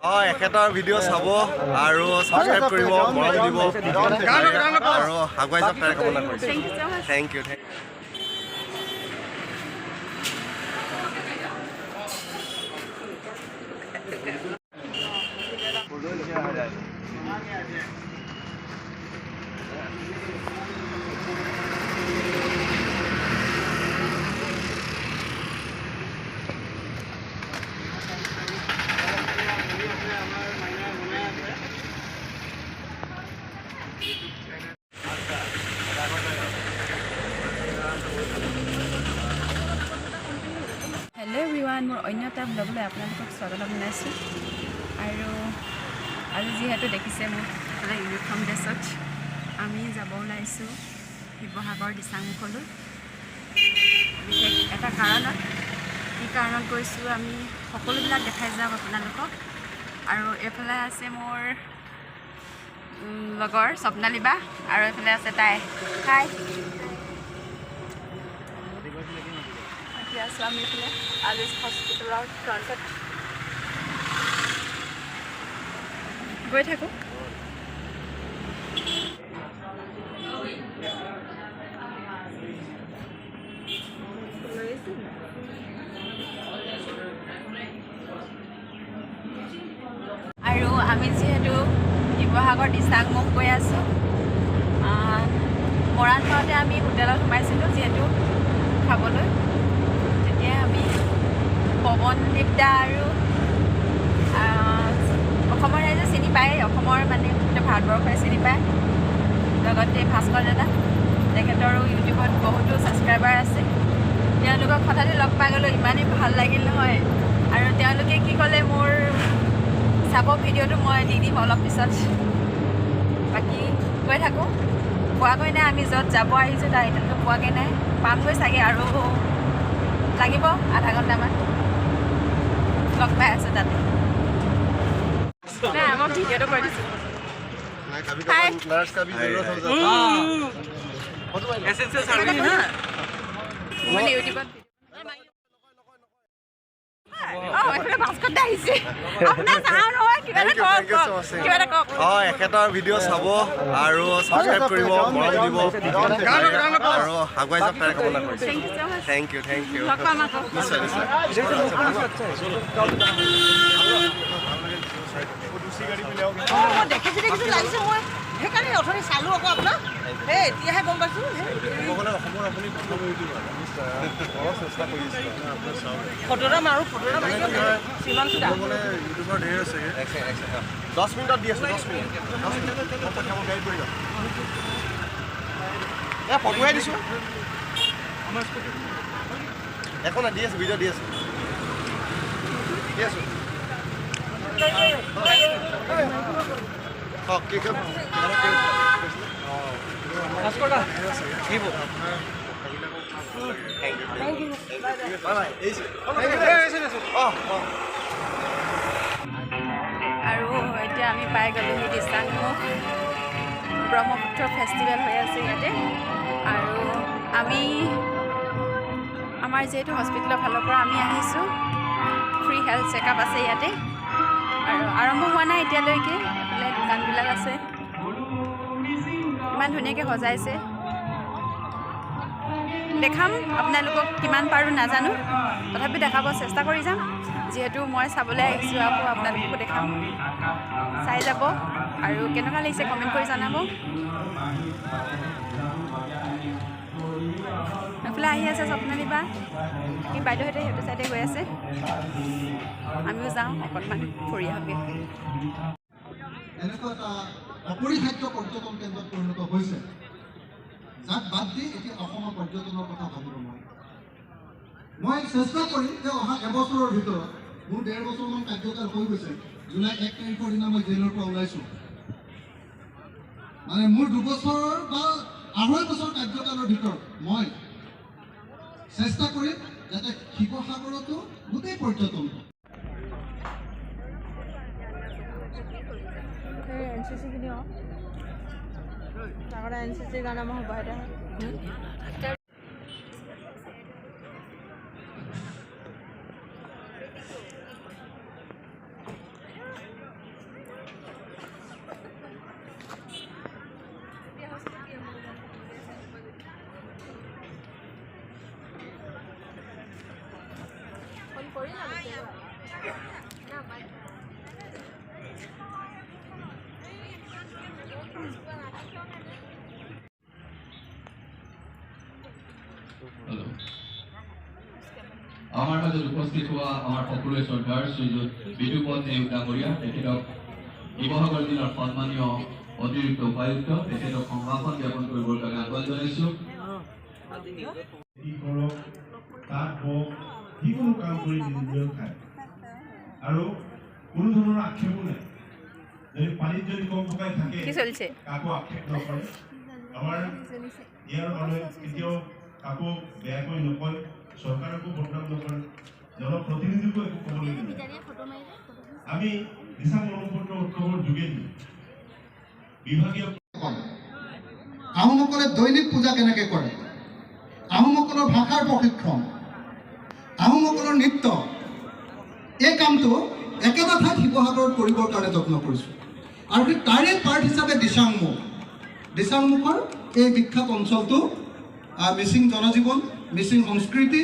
এখেতৰ ভিডিঅ' চাব আৰু সাবস্ক্ৰাইব কৰিব মৰম দিব আৰু আগুৱাই যাওক তাৰে কামনা কৰিছোঁ থেংক ইউ हेलो एवरीवन मोर अन्य এটা ব্লগলৈ আপোনালোকক স্বাগত জনাইছোঁ আৰু যিহেতু দেখিছে মোক এটা ইউনিফৰ্ম ড্ৰেছত আমি যাব ওলাইছোঁ শিৱসাগৰ দিচাংমুখলৈ বিশেষ এটা কাৰণত কি কাৰণত গৈছোঁ আমি সকলোবিলাক দেখাই যাম আপোনালোকক আৰু এফালে আছে মোৰ লগৰ স্বপ্নালী বা আৰু এফালে আছে তাই হাই আছোঁ আমি এইফালে আলিছ হস্পিটেলৰ ফ্ৰণ্টত গৈ থাকোঁ আৰু আমি যিহেতু শিৱসাগৰ দিচাংমুখ গৈ আছোঁ মৰাণ পাওঁতে আমি হোটেলত সোমাইছিলোঁ যিহেতু খাবলৈ তেতিয়া আমি পৱনদীপ দা আৰু অসমৰ ৰাইজে চিনি পায় অসমৰ মানে গোটেই ভাৰতবৰ্ষই চিনি পায় লগতে ভাস্কৰ দাদা তেখেতৰো ইউটিউবত বহুতো ছাবস্ক্ৰাইবাৰ আছে তেওঁলোকক হঠাতে লগ পাই গ'লোঁ ইমানেই ভাল লাগিল নহয় আৰু তেওঁলোকে কি ক'লে মোৰ চাব ভিডিঅ'টো মই দি দিম অলপ পিছত বাকী গৈ থাকোঁ পোৱাগৈ নাই আমি য'ত যাব আহিছোঁ তাৰ এতিয়ালৈকে পোৱাগৈ নাই পামগৈ চাগে আৰু লাগিব আধা ঘণ্টামান লগ পাই আছোঁ তাতে নাই মই ভিডিঅ'টো কৰি দিছোঁ মানে ইউটিউবত এখেতৰ ভিডিঅ' চাব আৰু সাবস্ক্ৰাইব কৰিব মৰম দিব আৰু আগুৱাই যাওক তাৰে কামনা কৰিছোঁ থেংক ইউ নিশ্চয় নিশ্চয় সেইকাৰণে অথনি চালোঁ আকৌ আপোনাক সেই এতিয়াহে গম পাইছোঁ অসমৰ আপুনি প্ৰথম ইউটিউবাৰ চেষ্টা কৰিছে ফটোটা মাৰোঁ ফটোটা মাৰি ইমান ইউটিউবৰ ঢেৰ আছে 10 মিনিটত দি আছোঁ 10 মিনিট গাড়ী কৰি যাম ফটোহে দিছোঁ একো নাই দি আছোঁ ভিডিঅ' দি আছোঁ আৰু এতিয়া আমি পাই গ'লোহি দিচাংমুখ ব্ৰহ্মপুত্ৰ ফেষ্টিভেল হৈ আছে ইয়াতে আৰু আমি আমাৰ যিহেতু হস্পিটেলৰ ফালৰ পৰা আমি আহিছোঁ ফ্ৰী হেল্থ চেকআপ আছে ইয়াতে আৰু আৰম্ভ হোৱা নাই এতিয়ালৈকে এইফালে দোকানবিলাক আছে ইমান ধুনীয়াকৈ সজাইছে দেখাম আপোনালোকক কিমান পাৰোঁ নাজানো তথাপি দেখাব চেষ্টা কৰি যাম যিহেতু মই চাবলৈ আহিছোঁ আকৌ আপোনালোককো দেখাম চাই যাব আৰু কেনেকুৱা লাগিছে কমেণ্ট কৰি জনাব এইফালে আহি আছে স্বপ্নালী বা কি বাইদেউহঁতে সেইটো চাইডে গৈ আছে আমিও যাওঁ অকণমান ফুৰি আহোঁগৈ এনেকুৱা এটা অপৰিহাৰ্য পৰ্যটন কেন্দ্ৰত পৰিণত হৈছে যাক বাদ দি এতিয়া অসমৰ পৰ্যটনৰ কথা ভাবিব নোৱাৰে মই চেষ্টা কৰিম যে অহা এবছৰৰ ভিতৰত মোৰ 1.5 বছৰমান কাৰ্যকাল হৈ গৈছে জুলাই 1 তাৰিখৰ দিনা মই জেলৰ পৰা ওলাইছোঁ মানে মোৰ 2 বছৰ বা 2.5 বছৰ কাৰ্যকালৰ ভিতৰত মই চেষ্টা কৰিম যাতে শিৱসাগৰতো গোটেই পৰ্যটন NCC गाना में हो আমাৰ মাঝে উপস্থিত হওয়া আমাৰ সকলেৰ শ্ৰদ্ধাৰ শ্ৰীযুত বিদুপদ নেওগ ডাঙৰীয়া তেখেতক শিৱসাগৰ জিলাৰ সন্মানীয় অতিৰিক্ত উপায়ুক্ত তেখেতক সম্ভাষণ জ্ঞাপন কৰিবৰ কাৰণে আহ্বান জনাইছোঁ। যিকোনো কাম কৰি নিজেও খায় আৰু কোনো ধৰণৰ আক্ষেপো নাই। যদি পানীত যদি কম পকাই থাকে কাকো আক্ষেপ নকৰে। আমাৰ ইয়াৰ মানুহে কেতিয়াও কাকো বেয়াকৈ নকয়, চৰকাৰকো বদনাম নকৰে, জনপ্ৰতিনিধিকো একো ক'বলৈ নিদিয়ে। আমি দিছা ব্ৰহ্মপুত্ৰ উৎসৱৰ যোগেদি বিভাগীয় আহোমসকলে দৈনিক পূজা কেনেকৈ কৰে, আহোমসকলৰ ভাষাৰ প্ৰশিক্ষণ, আহোমসকলৰ নৃত্য, এই কামটো একেটা ঠাইত শিৱসাগৰত কৰিবৰ কাৰণে যত্ন কৰিছোঁ। আৰু তাৰে পাৰ্ট হিচাপে দিচাংমুখৰ এই বিখ্যাত অঞ্চলটো মিচিং জনজীৱন, মিচিং সংস্কৃতি,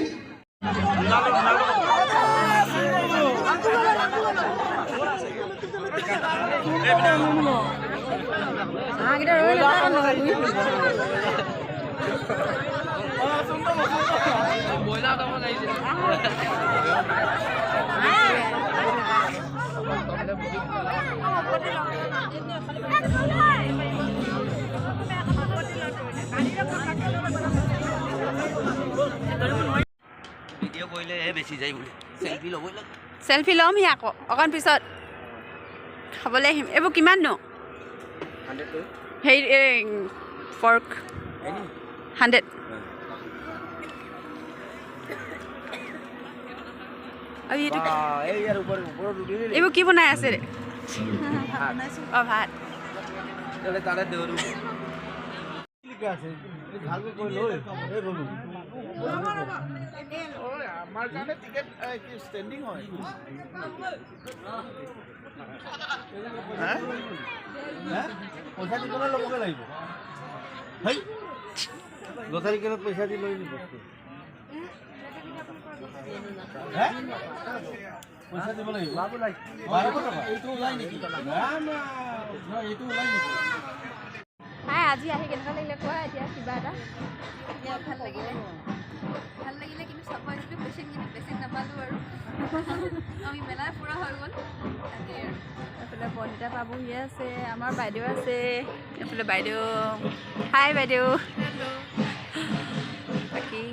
ভিডিঅ' কৰিলেহে বেছি যায় বুলি চেল্ফি ল'বই লাগে। চেল্ফি ল'ম সি আকৌ অকণ পিছত খাবলৈ আহিম। এইবোৰ কিমাননো হেৰি পৰ্ক 100 এইবোৰ কি বনাই আছে? অঁ ভাত। আমাৰ কাৰণে টিকেট ষ্টেণ্ডিং হয়। পইচা দি পেলাই ল'বগৈ লাগিব। লটাৰী কেনত পইচা দি লৈ বস্তু পইচা দিব লাগিব। 1200 টকা এইটো ওলাই নেকি? এইটো ওলাই নেকি? হাই, আজি আহি কেনেকুৱা লাগিলে কোৱা এতিয়া কিবা এটা? ভাল লাগিলে কিন্তু চাব আহিছিলোঁ পেচেণ্ট নাপালোঁ আৰু আমি মেলাই পূৰা হৈ গ'ল। তাকে এইফালে বনিতা পাবহি আছে, আমাৰ বাইদেউ আছে এইফালে। বাইদেউ হাই বাইদেউ। বাকী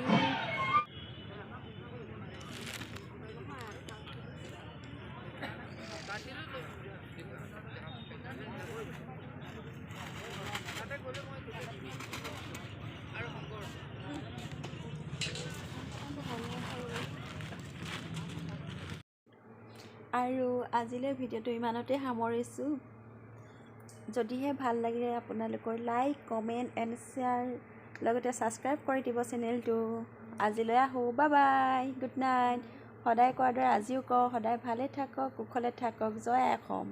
আৰু আজিলৈ ভিডিঅ'টো ইমানতে সামৰিছোঁ। যদিহে ভাল লাগিলে আপোনালোকৰ লাইক, কমেণ্ট এণ্ড শ্বেয়াৰ, লগতে ছাবস্ক্ৰাইব কৰি দিব চেনেলটো। আজিলৈ আহোঁ, বাই বাই, গুড নাইট। সদায় কোৱাৰ দৰে আজিও কওঁ, সদায় ভালে থাকক, কুশলে থাকক, জয় অসম।